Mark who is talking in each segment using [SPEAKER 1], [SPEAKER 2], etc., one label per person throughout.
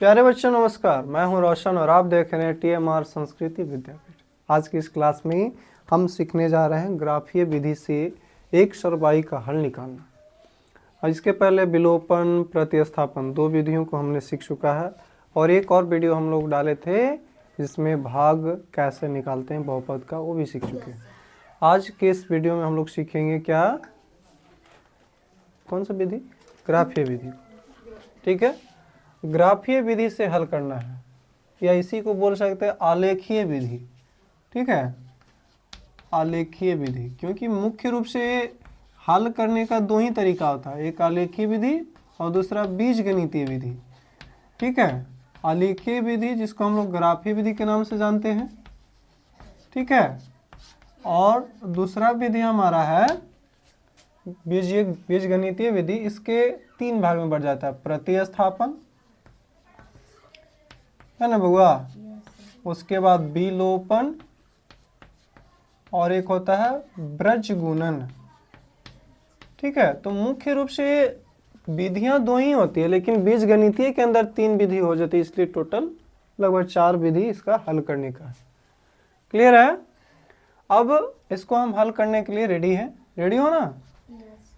[SPEAKER 1] प्यारे बच्चों नमस्कार, मैं हूं रोशन और आप देख रहे हैं TMR संस्कृति विद्यापीठ। आज की इस क्लास में हम सीखने जा रहे हैं ग्राफीय विधि से एक सरबाई का हल निकालना। और इसके पहले विलोपन, प्रतिस्थापन दो विधियों को हमने सीख चुका है और एक और वीडियो हम लोग डाले थे जिसमें भाग कैसे निकालते हैं बहुपद का, वो भी सीख चुके हैं। आज के इस वीडियो में हम लोग सीखेंगे क्या, कौन सा विधि? ग्राफीय विधि। ठीक है, ग्राफीय विधि से हल करना है या इसी को बोल सकते हैं आलेखीय विधि। ठीक है, आलेखीय विधि, क्योंकि मुख्य रूप से हल करने का दो ही तरीका होता है, एक आलेखीय विधि और दूसरा बीजगणितीय विधि। ठीक है, आलेखीय विधि जिसको हम लोग ग्राफीय विधि के नाम से जानते हैं। ठीक है, और दूसरा विधि हमारा है बीजगणितीय विधि। इसके तीन भाग में बढ़ जाता है, प्रतिस्थापन है ना बउआ, उसके बाद विलोपन और एक होता है ब्रजगुणन। ठीक है, तो मुख्य रूप से विधियां दो ही होती है, लेकिन बीजगणितीय के अंदर तीन विधि हो जाती है, इसलिए टोटल लगभग 4 विधि इसका हल करने का है। क्लियर है? अब इसको हम हल करने के लिए रेडी हैं। रेडी हो ना?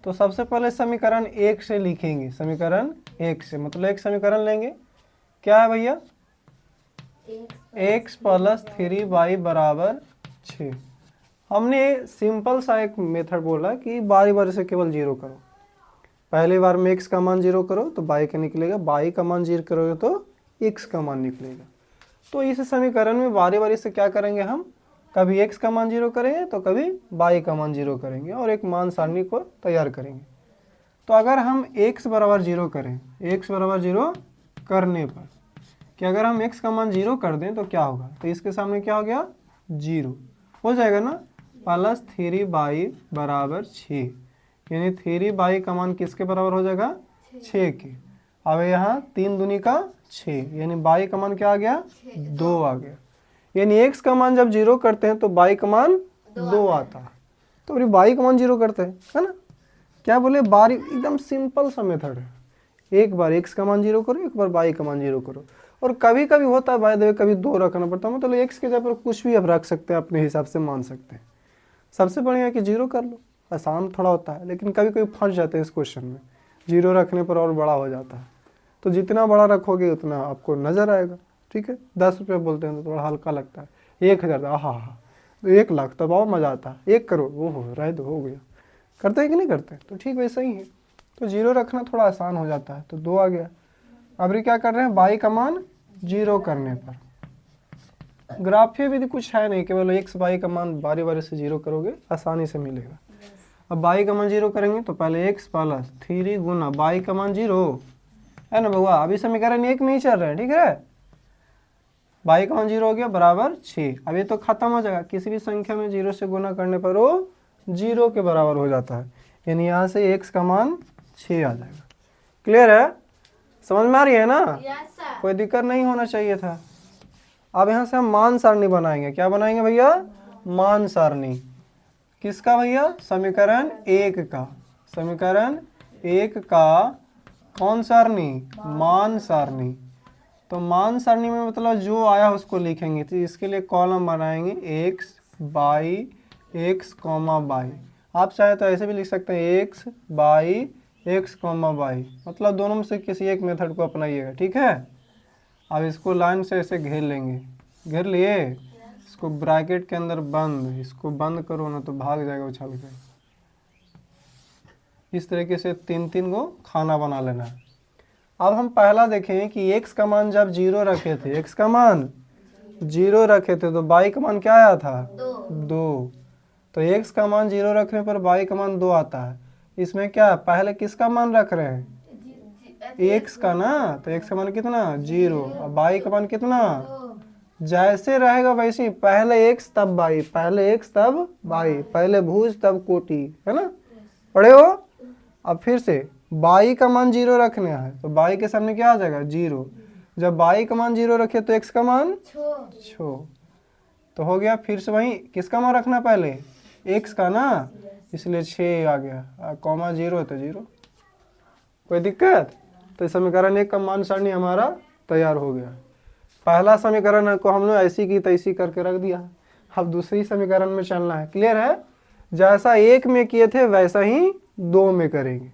[SPEAKER 1] तो सबसे पहले समीकरण 1 से लिखेंगे। समीकरण 1 से मतलब एक समीकरण लेंगे, क्या है भैया? x + 3y = 6। हमने सिंपल सा एक मेथड बोला कि बारी बारी से केवल जीरो करो। पहली बार में x का मान जीरो करो तो y का निकलेगा, y का मान जीरो करोगे तो x का मान निकलेगा। तो इस समीकरण में बारी बारी से क्या करेंगे हम, कभी x का मान जीरो करेंगे तो कभी y का मान जीरो करेंगे और एक मान सारणी को तैयार करेंगे। तो अगर हम x = 0 करें, x = 0 करने पर कि अगर हम x का मान 0 कर दें तो क्या होगा, तो इसके सामने क्या हो गया, 0 हो जाएगा ना, + 3y = 6, यानी 3y का मान किसके बराबर हो जाएगा, 6 के। अब यहाँ 3 दूनी का 6, यानी y का मान क्या आ गया, 2 आ गया। यानी x का मान जब 0 करते हैं तो y का मान 2 आता है। तो फिर y का मान 0 करते हैं, है ना, क्या बोले, बारी एकदम सिंपल सा मेथड है। एक बार x का मान 0 करो, एक बार y का मान 0 करो। और कभी कभी होता है बाय द वे, कभी 2 रखना पड़ता है, मतलब x के जगह पर कुछ भी आप रख सकते हैं, अपने हिसाब से मान सकते हैं। सबसे बढ़िया है कि 0 कर लो, आसान थोड़ा होता है, लेकिन कभी कभी फंस जाते हैं इस क्वेश्चन में, 0 रखने पर और बड़ा हो जाता है। तो जितना बड़ा रखोगे उतना आपको नज़र आएगा। ठीक है, 10 रुपये बोलते हैं तो थोड़ा हल्का लगता है, 1000, हाँ, तो 1 लाख तब और मज़ा आता है, 1 करोड़ वो हो रह दो, हो गया। करते हैं कि नहीं करते? तो ठीक वैसा ही है, तो 0 रखना थोड़ा आसान हो जाता है। तो 2 आ गया। अब क्या कर रहे हैं, y का मान 0 करने पर ग्राफीय विधि कुछ है नहीं, केवल x y का मान बारी बारी से 0 करोगे, आसानी से मिलेगा। अब y का मान 0 करेंगे तो पहले x + 3 गुना y का मान 0 है ना बउआ। अभी समीकरण 1 में ही चल रहे हैं। ठीक है, y का मान 0 हो गया बराबर 6। अब ये तो खत्म हो जाएगा, किसी भी संख्या में 0 से गुना करने पर वो 0 के बराबर हो जाता है, यानी यहाँ से x का मान 6 आ जाएगा। क्लियर है? समझ में आ रही है ना? कोई दिक्कत नहीं होना चाहिए था। अब यहाँ से हम मान सारणी बनाएंगे। क्या बनाएंगे भैया? मान सारणी। किसका भैया? समीकरण 1 का। समीकरण 1 का कौन सारणी? मान सारणी। तो मान सारणी में मतलब जो आया उसको लिखेंगे, तो इसके लिए कॉलम बनाएंगे x बाई x, y। आप चाहे तो ऐसे भी लिख सकते हैं x बाई x, y, मतलब दोनों में से किसी एक मेथड को अपनाइएगा। ठीक है, अब इसको लाइन से ऐसे घेर लेंगे, घेर लिए, इसको ब्रैकेट के अंदर बंद, इसको बंद करो ना तो भाग जाएगा उछल के। इस तरीके से 3-3 को खाना बना लेना है। अब हम पहला देखें कि x का मान जब 0 रखे थे, x का मान 0 रखे थे तो y का मान क्या आया था, 2। तो x का मान 0 रखने पर y का मान 2 आता है। इसमें क्या पहले किसका मान रख रहे हैं, x का ना, तो x का मान कितना, 0, और y का मान कितना, जैसे रहेगा वैसे ही, पहले x तब y, पहले x तब y, पहले भुज तब कोटि, है ना, पढ़े हो। अब फिर से y का मान 0 रखना है तो y के सामने क्या आ जाएगा, 0। जब y का मान 0 रखे तो x का मान 6, तो हो गया। फिर से वही किसका मान रखना, पहले x का ना, इसलिए 6 आ गया, कॉमा 0 है तो 0। कोई दिक्कत? तो समीकरण 1 का मान सारणी हमारा तैयार हो गया। पहला समीकरण को हम लोग ऐसी की तैसी करके रख दिया। अब दूसरी समीकरण में चलना है। क्लियर है? जैसा एक में किए थे वैसा ही दो में करेंगे।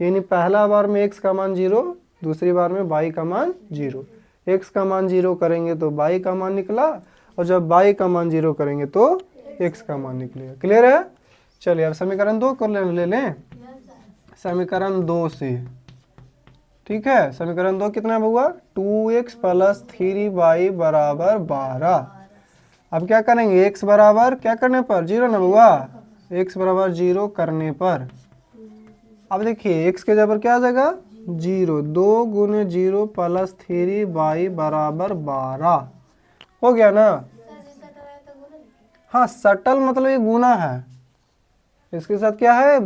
[SPEAKER 1] यानी पहला बार में x का मान 0, दूसरी बार में y का मान 0। x का मान 0 करेंगे तो y का मान निकला, और जब y का मान 0 करेंगे तो x का मान निकलेगा। क्लियर है? चलिए अब समीकरण 2 कर ले लें। समीकरण 2 से, ठीक है, समीकरण 2 कितना हुआ? 2x + 3y बराबर 12। अब क्या करेंगे? x बराबर क्या करने पर? 0 ना हुआ, x बराबर 0 करने पर अब देखिए x के जगह पर क्या आ जाएगा? 0। 2 गुने 0 + 3y बराबर 12 हो गया ना? हाँ, सटल मतलब ये गुना है। इसके साथ क्या है?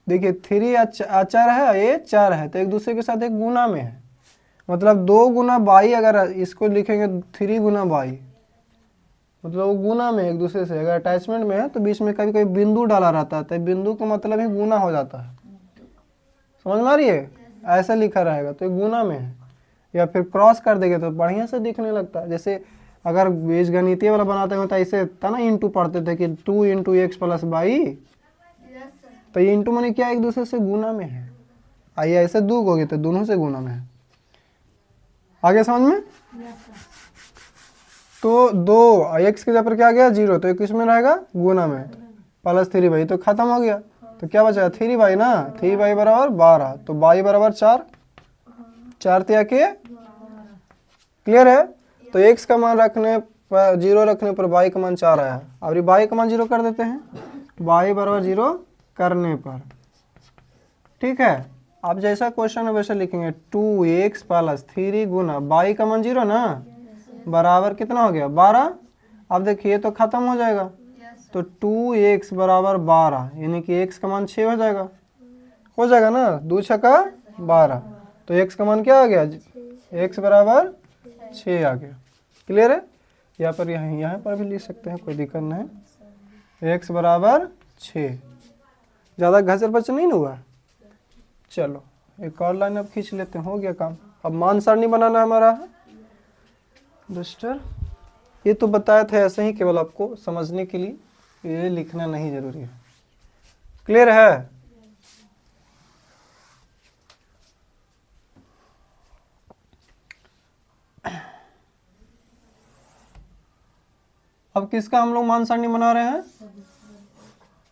[SPEAKER 1] देखिए 3 अचर है, ये 4 है, तो एक दूसरे के साथ एक गुना में है। मतलब 2 गुना y, अगर इसको लिखेंगे 3 गुना y, मतलब वो गुना में एक दूसरे से। अगर अटैचमेंट में है तो बीच में कभी कभी बिंदु डाला रहता है, तो बिंदु का मतलब ही गुना हो जाता है। समझ में आ रही है? ऐसा लिखा रहेगा तो ये गुना में है। या फिर क्रॉस कर देंगे तो बढ़िया से दिखने लगता है। जैसे अगर बीजगणितीय वाला बनाते हैं तो ऐसे था ना, इंटू पढ़ते थे कि 2 × x + y, तो ये इंटू माने क्या? एक दूसरे से गुना में है। आइए ऐसे दो होगी तो दोनों से गुना में है। आगे समझ में? तो 2 x के जगह पर क्या आ गया? 0, तो किस में रहेगा? गुना में। + 3y तो खत्म हो गया, तो क्या बचा? 3y ना, 3y बराबर 12, तो y बराबर 4, 4 तिया के। क्लियर है? तो x का मान रखने पर 0 रखने पर y का मान 4 आया। अब y का मान 0 कर देते हैं, y बराबर 0 करने पर। ठीक है, आप जैसा क्वेश्चन है वैसे लिखेंगे। 2x + 3 गुना y का मान 0 ना, बराबर कितना हो गया? 12। अब देखिए तो खत्म हो जाएगा, तो 2x बराबर 12, यानी कि x का मान 6 हो जाएगा ना। 2 छक्का 12, तो x का मान क्या आ गया? x बराबर 6 आ गया। क्लियर है? यहाँ पर यहाँ पर भी लिख सकते हैं, कोई दिक्कत नहीं। x बराबर 6, ज़्यादा घचर बचर नहीं हुआ। चलो एक और लाइन अब खींच लेते हैं, हो गया काम। अब मान सारणी बनाना हमारा है दोस्तों। ये तो बताया था ऐसे ही, केवल आपको समझने के लिए, ये लिखना नहीं जरूरी है। क्लियर है? अब किसका हम लोग मान सारणी बना रहे हैं?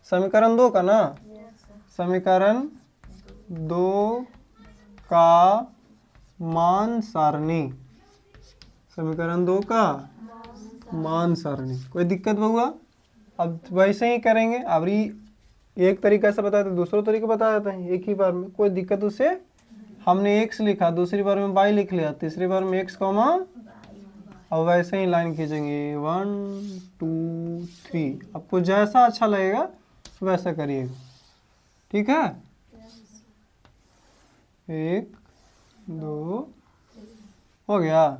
[SPEAKER 1] समीकरण 2 का ना। समीकरण 2 का मान सारणी, समीकरण 2 का मान सारणी। कोई दिक्कत हुआ? अब वैसे ही करेंगे। अब एक तरीका से बताया तो दूसरा तरीका बता देते हैं एक ही बार में, कोई दिक्कत उससे। हमने x लिखा, दूसरी बार में y लिख लिया, तीसरी बार में x, अब वैसे ही लाइन खींचेंगे 1 2 3। आपको जैसा अच्छा लगेगा वैसा करिएगा। ठीक है? 1 2 हो गया।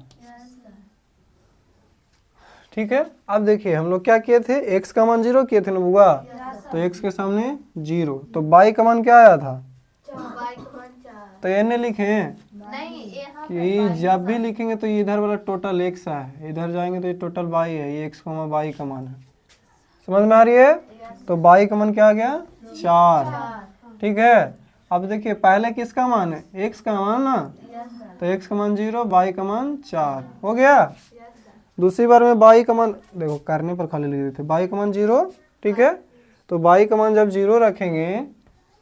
[SPEAKER 1] ठीक है, अब देखिए हम लोग क्या किए थे? x का मान 0 किए थे ना बुआ, तो x के सामने 0, तो y का मान क्या आया था? तो एने लिखे कि जब भी लिखेंगे तो इधर वाला टोटल x है, इधर जाएंगे तो ये टोटल y है, ये x, y का मान है। समझ में आ रही है? तो y का मान क्या आ गया? 4। ठीक है, अब देखिए पहले किसका मान है? x का मान ना, तो x का मान 0, y का मान 4 हो गया। दूसरी बार में y का मान, देखो करने पर खाली लिख देते, y का मान 0। ठीक है, तो y का मान जब 0 रखेंगे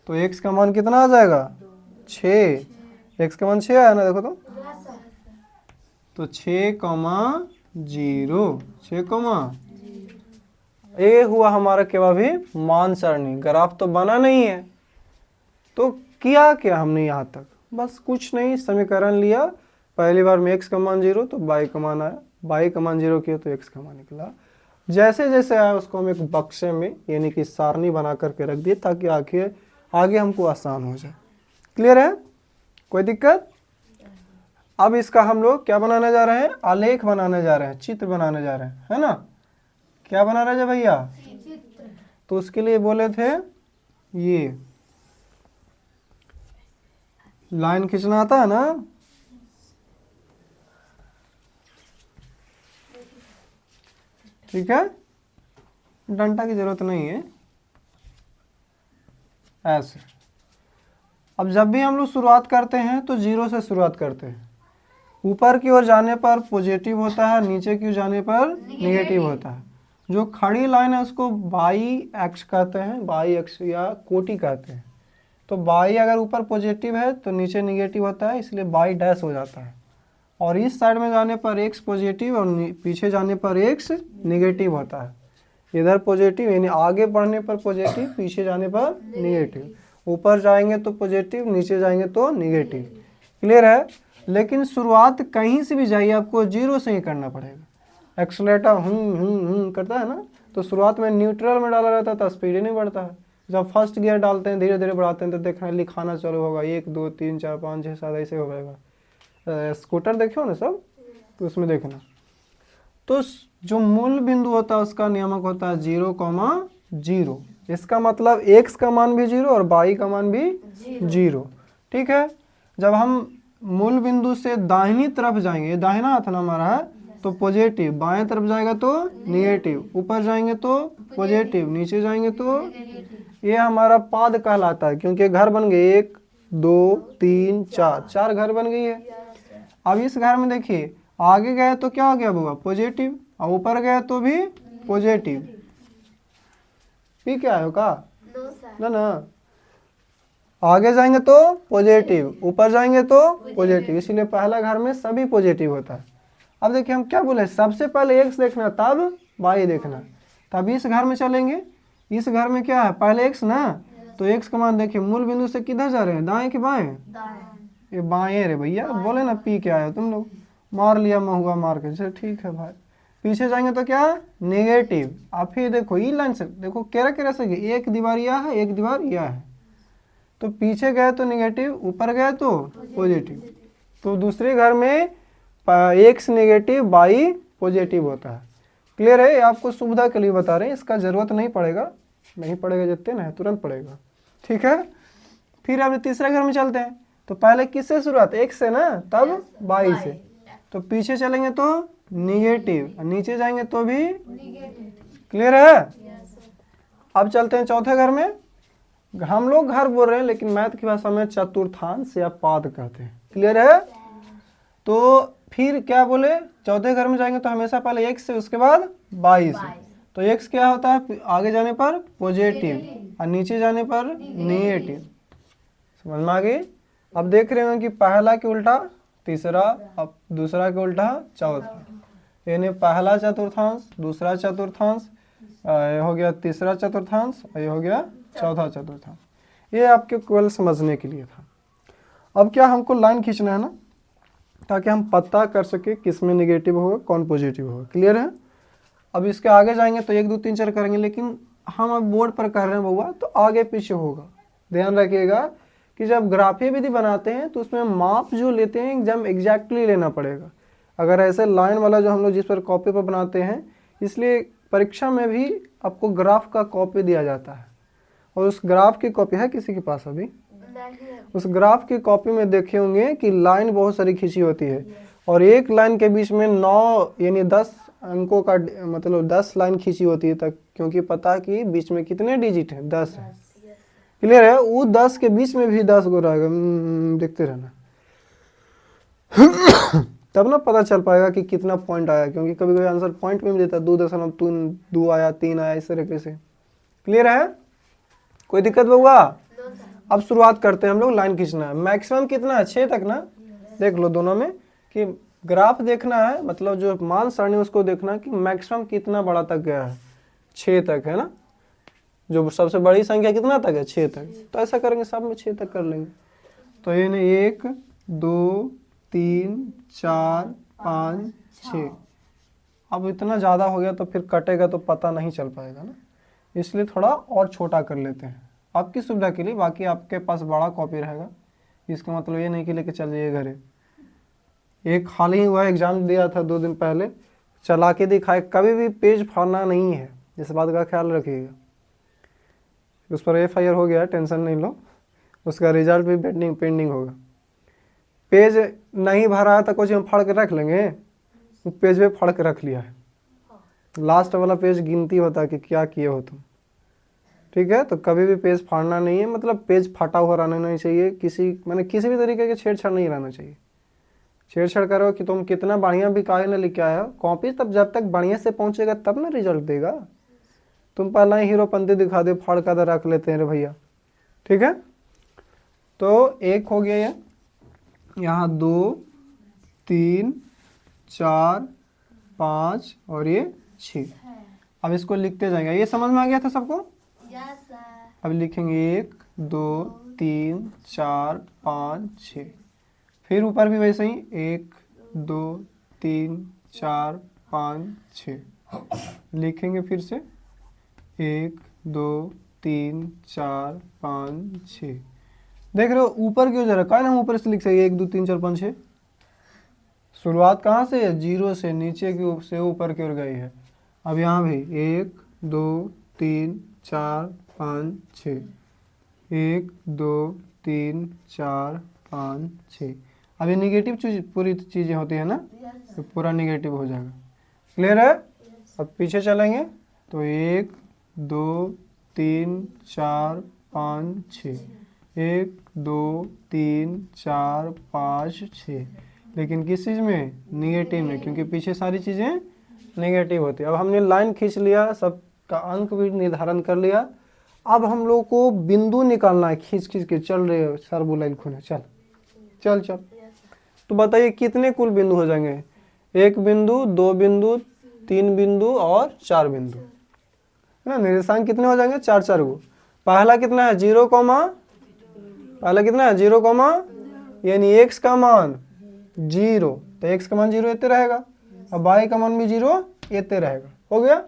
[SPEAKER 1] तो x का मान कितना आ जाएगा? 6। x का मान 6 आया ना, देखो तो 6, 0, 6, ये हुआ हमारा केवल भी मान सारणी। ग्राफ तो बना नहीं है, तो किया क्या हमने यहाँ तक? बस कुछ नहीं, समीकरण लिया, पहली बार में x का मान 0 तो y का मान आया, y का मान 0 किया तो x का मान निकला। जैसे जैसे आया उसको हम एक बक्से में यानी कि सारणी बना करके रख दिए, ताकि आगे हमको आसान हो जाए। क्लियर है? कोई दिक्कत? अब इसका हम लोग क्या बनाने जा रहे हैं? आलेख बनाने जा रहे हैं, चित्र बनाने जा रहे हैं, है ना? क्या बना रहे हैं भैया? तो उसके लिए बोले थे ये लाइन खींचना आता है ना, ठीक है, डंडा की जरूरत नहीं है, ऐसे। अब जब भी हम लोग शुरुआत करते हैं तो 0 से शुरुआत करते हैं। ऊपर की ओर जाने पर पॉजिटिव होता है, नीचे की ओर जाने पर नेगेटिव होता है। जो खड़ी लाइन है उसको बाई एक्स कहते हैं, बाई एक्स या कोटि कहते हैं। तो बाई अगर ऊपर पॉजिटिव है तो नीचे नेगेटिव होता है, इसलिए बाई डैश हो जाता है। और इस साइड में जाने पर एक्स पॉजिटिव और पीछे जाने पर एक्स नेगेटिव होता है। इधर पॉजिटिव यानी आगे बढ़ने पर पॉजिटिव, पीछे जाने पर नेगेटिव। ऊपर जाएंगे तो पॉजिटिव, नीचे जाएंगे तो नेगेटिव। क्लियर है। लेकिन शुरुआत कहीं से भी जाइए आपको 0 से ही करना पड़ेगा। एक्सलेटर करता है ना, तो शुरुआत में न्यूट्रल में डाला रहता है तो स्पीड ही नहीं बढ़ता है। जब फर्स्ट गियर डालते हैं, धीरे धीरे बढ़ाते हैं, तो देखना लिखाना चालू होगा 1 2 3 4 5 6 7 ऐसे हो जाएगा। स्कूटर देखो ना सब, तो उसमें देखना। तो जो मूल बिंदु होता है उसका नियामक होता है 0,0। इसका मतलब x का मान भी 0 और y का मान भी 0। ठीक है। जब हम मूल बिंदु से दाहिनी तरफ जाएंगे, दाहिना हाथ ना हमारा है, तो पॉजिटिव, बाएं तरफ जाएगा तो नेगेटिव, ऊपर जाएंगे तो पॉजिटिव, नीचे जाएंगे तो ये हमारा पाद कहलाता है, क्योंकि घर बन गए 1 2 3 4, 4 घर बन गई है। अब इस घर में देखिए आगे गए तो क्या हो गया होगा, पॉजिटिव, और ऊपर गए तो भी पॉजिटिव। पी क्या है का ना ना, आगे जाएंगे तो पॉजिटिव, ऊपर जाएंगे तो पॉजिटिव, इसीलिए पहला घर में सभी पॉजिटिव होता है। अब देखिए हम क्या बोले, सबसे पहले एक्स देखना तब वाई देखना। तब इस घर में चलेंगे, इस घर में क्या है, पहले एक्स ना, तो एक्स का मान देखिए मूल बिंदु से किधर जा रहे हैं, दाएं कि बाएं, ये बाएं रे भैया, बोले ना पी क्या है, तुम लोग मार लिया महुआ मार के, चलो ठीक है भाई। पीछे जाएंगे तो क्या, नेगेटिव। आप फिर देखो ई लाइन से देखो, केरा केरा से एक दीवार यह है, एक दीवार यह है, तो पीछे गए तो नेगेटिव, ऊपर गए तो पॉजिटिव। तो दूसरे घर में एक्स नेगेटिव बाई पॉजिटिव होता है। क्लियर है। आपको सुविधा के लिए बता रहे हैं, इसका जरूरत नहीं पड़ेगा, नहीं पड़ेगा जितने ना तुरंत पड़ेगा। ठीक है। फिर अब तीसरे घर में चलते हैं, तो पहले किससे शुरुआत, एक्स से ना, तब बाई से। तो पीछे चलेंगे तो नेगेटिव, नीचे जाएंगे तो भी। क्लियर है। अब चलते हैं चौथे घर में। हम लोग घर बोल रहे हैं लेकिन मैथ की भाषा में चतुर्थांश या पाद कहते हैं। क्लियर है। तो फिर क्या बोले, चौथे घर में जाएंगे तो हमेशा पहले एक्स से, उसके बाद बाई से। तो एक्स क्या होता है, आगे जाने पर पॉजिटिव और नीचे जाने पर नेगेटिव। समझ में आ गई। अब देख रहे हैं कि पहला के उल्टा तीसरा, अब दूसरा के उल्टा चौथा, यानी पहला चतुर्थांश, दूसरा चतुर्थांश, ये हो गया तीसरा चतुर्थांश, ये हो गया चौथा चतुर्थांश। ये आपके केवल समझने के लिए था। अब क्या हमको लाइन खींचना है ना, ताकि हम पता कर सके किस में नेगेटिव होगा कौन पॉजिटिव होगा। क्लियर है। अब इसके आगे जाएंगे तो 1 2 3 4 करेंगे, लेकिन हम अब बोर्ड पर कर रहे हैं बउआ, तो आगे पीछे होगा। ध्यान रखिएगा कि जब ग्राफीय विधि बनाते हैं तो उसमें माप जो लेते हैं एकदम एग्जैक्टली लेना पड़ेगा। अगर ऐसे लाइन वाला जो हम लोग जिस पर कॉपी पर बनाते हैं, इसलिए परीक्षा में भी आपको ग्राफ का कॉपी दिया जाता है, और उस ग्राफ की कॉपी है किसी के पास अभी, उस ग्राफ की कॉपी में देखे होंगे कि लाइन बहुत सारी खींची होती है, और एक लाइन के बीच में 9 यानी 10 अंकों का, मतलब 10 लाइन खींची होती है तक, क्योंकि पता है कि बीच में कितने डिजिट हैं, 10 है। क्लियर है। वो 10 के बीच में भी 10 गो रहेगा, देखते रहना तब ना पता चल पाएगा कि कितना पॉइंट आया, क्योंकि कभी कभी आंसर पॉइंट में भी देता है, 2.2 आया, 3 आया, इस तरीके से। क्लियर है। कोई दिक्कत होगा। अब शुरुआत करते हैं हम लोग, लाइन खींचना है। मैक्सिमम कितना है, 6 तक ना, देख लो दोनों में कि ग्राफ देखना है, मतलब जो मान सरणी उसको देखना कि मैक्सिमम कितना बड़ा तक गया है, 6 तक है ना। जो सबसे बड़ी संख्या कितना तक है, 6 तक। तो ऐसा करेंगे सब में 6 तक कर लेंगे। तो ये नहीं 1 2 3 4 5 6। अब इतना ज़्यादा हो गया तो फिर कटेगा तो पता नहीं चल पाएगा ना, इसलिए थोड़ा और छोटा कर लेते हैं आपकी सुविधा के लिए। बाकी आपके पास बड़ा कॉपी रहेगा, इसका मतलब ये नहीं कि लेके चल जाइए घरे। एक हाल ही हुआ, एग्जाम दिया था 2 दिन पहले, चला के दिखाए, कभी भी पेज फाड़ना नहीं है, इस बात का ख्याल रखिएगा। उस पर FIR हो गया, टेंशन नहीं लो, उसका रिजल्ट भी पेंडिंग होगा। पेज नहीं भरा है तो कुछ हम फाड़ के रख लेंगे, पेज पे फाड़ के रख लिया है, लास्ट वाला पेज गिनती होता है कि क्या किए हो तुम। ठीक है, तो कभी भी पेज फाड़ना नहीं है, मतलब पेज फटा हुआ रहना नहीं चाहिए, किसी भी तरीके के छेड़छाड़ नहीं रहना चाहिए। छेड़छाड़ करो कि तुम कितना बढ़िया भी काहे ना लिख के आया हो, कॉपी तब जब तक बढ़िया से पहुंचेगा तब ना रिजल्ट देगा। तुम पहला ही हीरोपंती दिखा दे, फाड़ कर रख लेते हैं रे भैया। ठीक है, तो एक हो गया ये, यहाँ 2 3 4 5 और ये 6। अब इसको लिखते जाएंगे। ये समझ में आ गया था सबको? अब लिखेंगे 1 2 3 4 5 6। फिर ऊपर भी वैसे ही 1 2 3 4 5 6 लिखेंगे। फिर से 1 2 3 4 5 6। देख रहे हो ऊपर क्यों जा रहा है? ना हम ऊपर से लिख सके 1 2 3 4 5 6। शुरुआत कहाँ से है? 0 से, नीचे की से ऊपर की ओर गई है। अब यहाँ भी 1 2 3 4 5 6, 1 2 3 4 5 6। अब ये निगेटिव पूरी चीज़ें होती है ना, तो पूरा निगेटिव हो जाएगा। क्लियर है? अब पीछे चलेंगे तो 1 2 3 4 5 6, 1 2 3 4 5 6। लेकिन किस चीज़ में? निगेटिव में, क्योंकि पीछे सारी चीज़ें नेगेटिव होती है। अब हमने लाइन खींच लिया, सबका अंक भी निर्धारण कर लिया। अब हम लोग को बिंदु निकालना है, खींच खींच के चल रहे हो सर वो लाइन खोने। चल चल चल, तो बताइए कितने कुल बिंदु हो जाएंगे? 1 बिंदु, 2 बिंदु, 3 बिंदु और 4 बिंदु, है ना। निर्देशांक कितने हो जाएंगे? 4 4 गो। पहला कितना है? 0, पहला कितना है? 0, यानी x का मान 0, तो x का मान 0 इतने रहेगा। अब y का मान भी 0 इतने रहेगा। हो गया?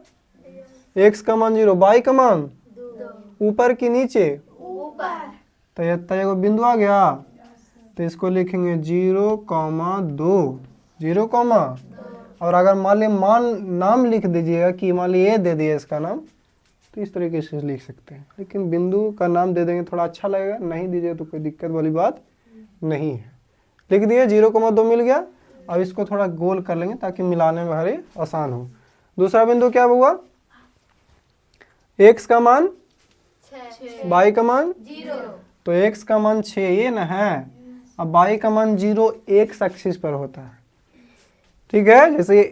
[SPEAKER 1] x का मान 0, y का मान ऊपर की नीचे? ऊपर। तो एगो बिंदु आ गया, तो इसको लिखेंगे 0, 2 और अगर मान ली नाम लिख दीजिएगा कि मान ली ये दे दिए इसका नाम, तो इस तरीके से लिख सकते हैं। लेकिन बिंदु का नाम दे देंगे थोड़ा अच्छा लगेगा, नहीं दीजिए तो कोई दिक्कत वाली बात नहीं है। लिख दिए 0, 2 मिल गया। अब इसको थोड़ा गोल कर लेंगे ताकि मिलाने में हरे आसान हो। दूसरा बिंदु क्या हुआ? x का मान 6, y का मान 0, तो x का मान 6 ये ना है। अब y का मान 0 x एक्सिस पर होता है। ठीक है, जैसे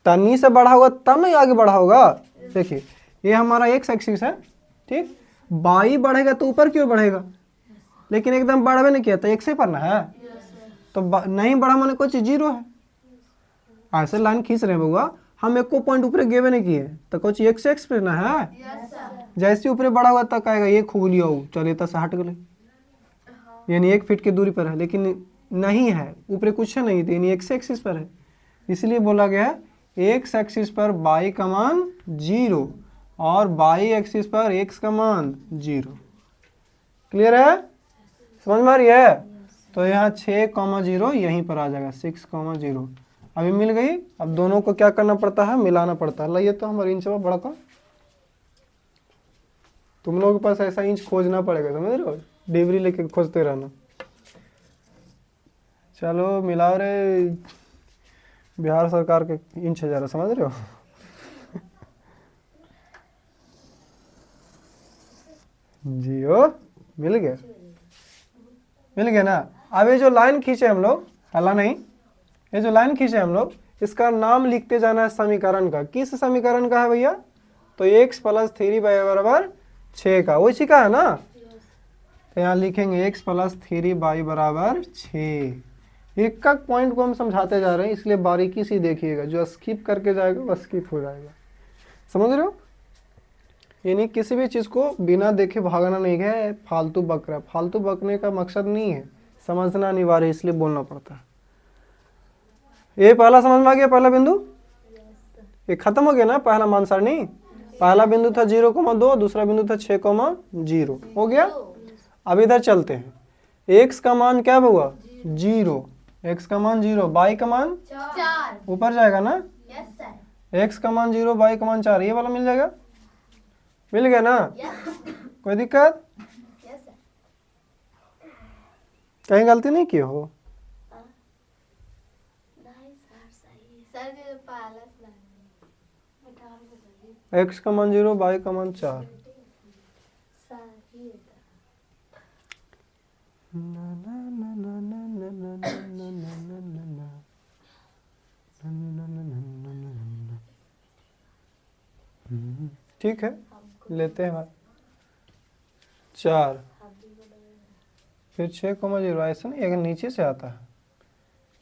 [SPEAKER 1] तनी से बढ़ा होगा तब नहीं आगे बढ़ा होगा। देखिए ये हमारा x एक्सिस है, ठीक। y बढ़ेगा तो ऊपर की ओर बढ़ेगा, लेकिन एकदम बढ़ावे नहीं किया तो x से पर ना है, तो नहीं बढ़ा माने कोई चीज 0 है। ऐसे लाइन खींच रहे हैं बउआ, हम एक को पॉइंट ऊपर गेवे नहीं किए तो कुछ x एक्स पे ना है। जैसे ऊपर बढ़ा हुआ तक आएगा ये खूब लिया चले तो से हट गए, यानी 1 फीट की दूरी पर है, लेकिन नहीं है ऊपर कुछ है नहीं, तो यानी x एक्सिस पर है। इसलिए बोला गया है x एक्सिस पर y का मान 0 और y एक्सिस पर x का मान 0। क्लियर है? समझ में आ रही है? तो यहाँ 6, 0 यहीं पर आ जाएगा, 6, 0 अभी मिल गई। अब दोनों को क्या करना पड़ता है? मिलाना पड़ता है। लाइए तो हमारे इंच बड़ा का, तुम लोगों के पास ऐसा इंच खोजना पड़ेगा, समझ रहे हो? डिबरी लेके खोजते रहना। चलो मिलाओ रे, बिहार सरकार के इंच है जरा, समझ रहे हो? जी ओ, मिल गया ना। अब ये जो लाइन खींचे हम लोग, हला नहीं, ये जो लाइन खींचे हम लोग, इसका नाम लिखते जाना है समीकरण का। किस समीकरण का है भैया? तो x + 3y बराबर 6 का, वही का है ना। तो यहाँ लिखेंगे x + 3y बराबर 6। एक पॉइंट को हम समझाते जा रहे हैं, इसलिए बारीकी से देखिएगा, जो स्किप करके जाएगा वह स्किप हो जाएगा। समझ रहे हो? यानी किसी भी चीज़ को बिना देखे भागना नहीं है, फालतू बक रहा है। फालतू बकने का मकसद नहीं है, समझना अनिवार्य है, इसलिए बोलना पड़ता है। ये पहला समझ में आ गया? पहला बिंदु ये खत्म हो गया ना, पहला मान सारणी। पहला बिंदु था 0, 2, दूसरा बिंदु था 6, 0 हो गया। अब इधर चलते हैं। x का मान क्या हुआ? 0, x का मान 0, y का मान 4 ऊपर जाएगा ना। x का मान 0, y का मान 4, ये वाला मिल जाएगा। मिल गया ना? कोई दिक्कत? कहीं गलती नहीं की हो? x का मान 0, y का मान 4। ठीक है, लेते हैं भाई 4, फिर 6,0 ऐसा नहीं, अगर नीचे से आता है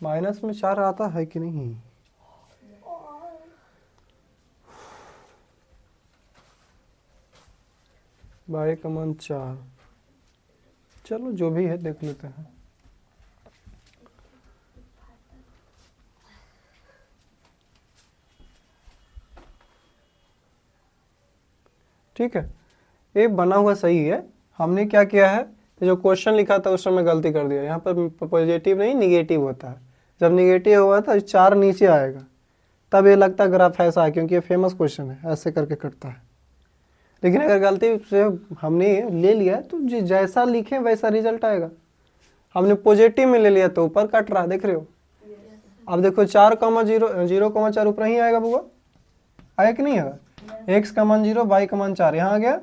[SPEAKER 1] माइनस में 4 आता है कि नहीं? y का मान 4, चलो जो भी है देख लेते हैं। ठीक है, ये बना हुआ सही है। हमने क्या किया है, जो क्वेश्चन लिखा था उस समय गलती कर दिया। यहाँ पर पॉजिटिव नहीं निगेटिव होता है। जब निगेटिव हुआ था 4 नीचे आएगा तब ये लगता है ग्राफ ऐसा है, क्योंकि ये फेमस क्वेश्चन है, ऐसे करके कटता है। लेकिन अगर गलती से हमने ले लिया तो जैसा लिखे वैसा रिजल्ट आएगा। हमने पॉजिटिव में ले लिया तो ऊपर कट रहा, देख रहे हो। अब देखो 4,0,4 ऊपर ही आएगा बुआ, आया कि नहीं आएगा? x का मान 0, y का मान 4 यहाँ आ गया,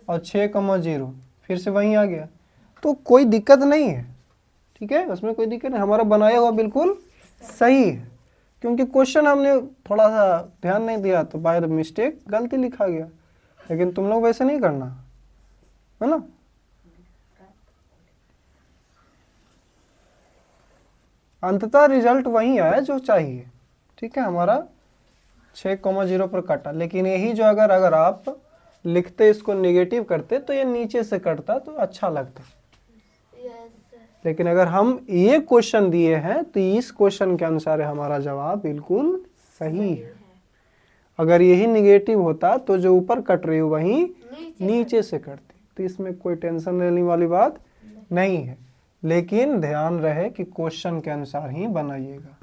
[SPEAKER 1] और 6,0 फिर से वहीं आ गया। तो कोई दिक्कत नहीं है, ठीक है, उसमें कोई दिक्कत नहीं, हमारा बनाया हुआ बिल्कुल सही है। क्योंकि क्वेश्चन हमने थोड़ा सा ध्यान नहीं दिया तो बाय मिस्टेक गलती लिखा गया। लेकिन तुम लोग वैसे नहीं करना, है ना। अंततः रिजल्ट वही आया जो चाहिए, ठीक है। हमारा 6,0 पर कटा, लेकिन यही जो अगर आप लिखते इसको नेगेटिव करते तो ये नीचे से कटता तो अच्छा लगता। लेकिन अगर हम ये क्वेश्चन दिए हैं तो इस क्वेश्चन के अनुसार हमारा जवाब बिल्कुल सही है। अगर यही नेगेटिव होता तो जो ऊपर कट रही हो वही नीचे से कटती, तो इसमें कोई टेंशन लेने वाली बात नहीं है। लेकिन ध्यान रहे कि क्वेश्चन के अनुसार ही बनाइएगा।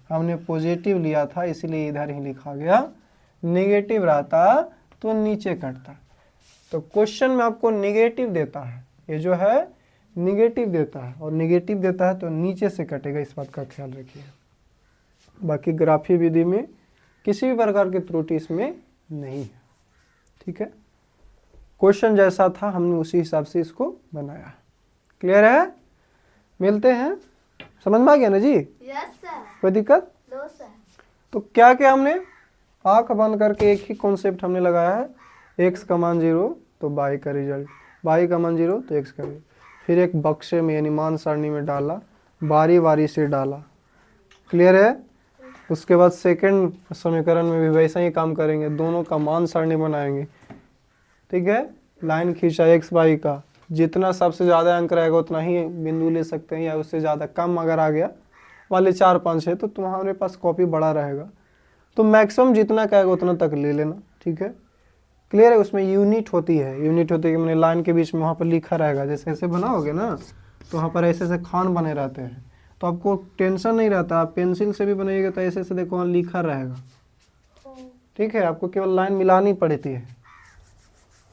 [SPEAKER 1] हमने पॉजिटिव लिया था इसलिए इधर ही लिखा गया, नेगेटिव रहता तो नीचे कटता। तो क्वेश्चन में आपको नेगेटिव देता है, ये जो है नेगेटिव देता है, और नेगेटिव देता है तो नीचे से कटेगा, इस बात का ख्याल रखिए। बाकी ग्राफी विधि में किसी भी प्रकार की त्रुटि इसमें नहीं है, ठीक है। क्वेश्चन जैसा था हमने उसी हिसाब से इसको बनाया। क्लियर है? मिलते हैं, समझ में आ गया ना जी?
[SPEAKER 2] Yes sir.
[SPEAKER 1] कोई दिक्कत?
[SPEAKER 2] No sir.
[SPEAKER 1] तो क्या क्या हमने आंख बंद करके एक ही कॉन्सेप्ट हमने लगाया है, x का मान 0 तो y का रिजल्ट, y का मान 0 तो x का रिजल्ट। फिर एक बक्से में यानी मान सारणी में डाला, बारी बारी से डाला। क्लियर है? उसके बाद सेकंड समीकरण में भी वैसा ही काम करेंगे, दोनों का मान सारणी बनाएंगे, ठीक है। लाइन खींचा x y का, जितना सबसे ज़्यादा अंक रहेगा उतना ही बिंदु ले सकते हैं, या उससे ज़्यादा कम अगर आ गया वाले 4 5 है तो तुम्हारे पास कॉपी बड़ा रहेगा, तो मैक्सिमम जितना कहेगा उतना तक ले लेना, ठीक है। क्लियर है? उसमें यूनिट होती है, यूनिट होती है कि मैंने लाइन के बीच में वहाँ पर लिखा रहेगा, जैसे ऐसे बनाओगे ना तो वहाँ पर ऐसे ऐसे खान बने रहते हैं, तो आपको टेंशन नहीं रहता। आप पेंसिल से भी बनाइएगा तो ऐसे ऐसे देखो वहाँ लिखा रहेगा, ठीक है। आपको केवल लाइन मिलानी पड़ती है।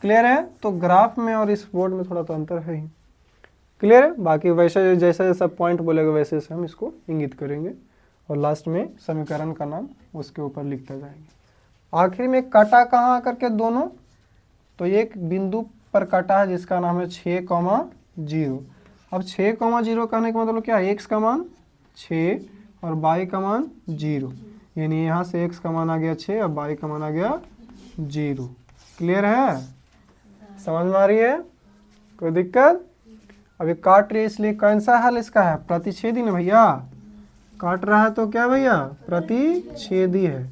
[SPEAKER 1] क्लियर है? तो ग्राफ में और इस बोर्ड में थोड़ा तो अंतर है ही। क्लियर है? बाकी वैसे जैसा जैसा पॉइंट बोलेगा वैसे वैसे हम इसको इंगित करेंगे, और लास्ट में समीकरण का नाम उसके ऊपर लिखते जाएंगे। आखिर में कटा कहाँ आकर के दोनों, तो एक बिंदु पर कटा है जिसका नाम है 6,0। अब 6,0 कहने का मतलब क्या है, x का मान 6 और y का मान 0, यानी यहाँ से x का मान आ गया 6 और y का मान आ गया 0। क्लियर है? समझ में आ रही है? कोई दिक्कत? अभी काट रही है इसलिए कौन सा हल इसका है, प्रतिच्छेदी ना भैया। काट रहा है तो क्या भैया, प्रतिच्छेदी है,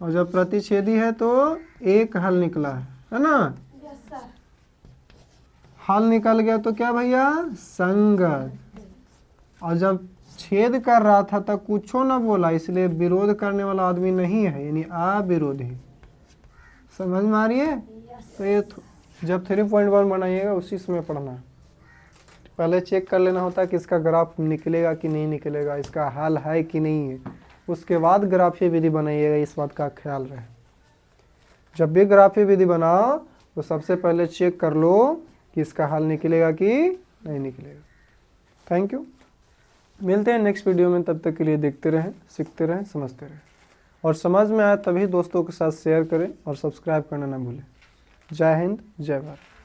[SPEAKER 1] और जब प्रतिच्छेदी है तो एक हल निकला है ना। हल निकल गया तो क्या भैया, संगत। और जब छेद कर रहा था तो कुछो ना बोला, इसलिए विरोध करने वाला आदमी नहीं है, यानी अविरोधी। समझ में आ रही है? तो ये जब 3.1 बनाइएगा उसी समय पढ़ना है। पहले चेक कर लेना होता है कि इसका ग्राफ निकलेगा कि नहीं निकलेगा, इसका हल है कि नहीं है, उसके बाद ग्राफीय विधि बनाइएगा, इस बात का ख्याल रहे। जब भी ग्राफीय विधि बनाओ तो सबसे पहले चेक कर लो कि इसका हल निकलेगा कि नहीं निकलेगा। थैंक यू, मिलते हैं नेक्स्ट वीडियो में, तब तक के लिए देखते रहें, सीखते रहें, समझते रहें। और समझ में आया तभी दोस्तों के साथ शेयर करें और सब्सक्राइब करना ना भूलें। जय हिंद, जय भारत।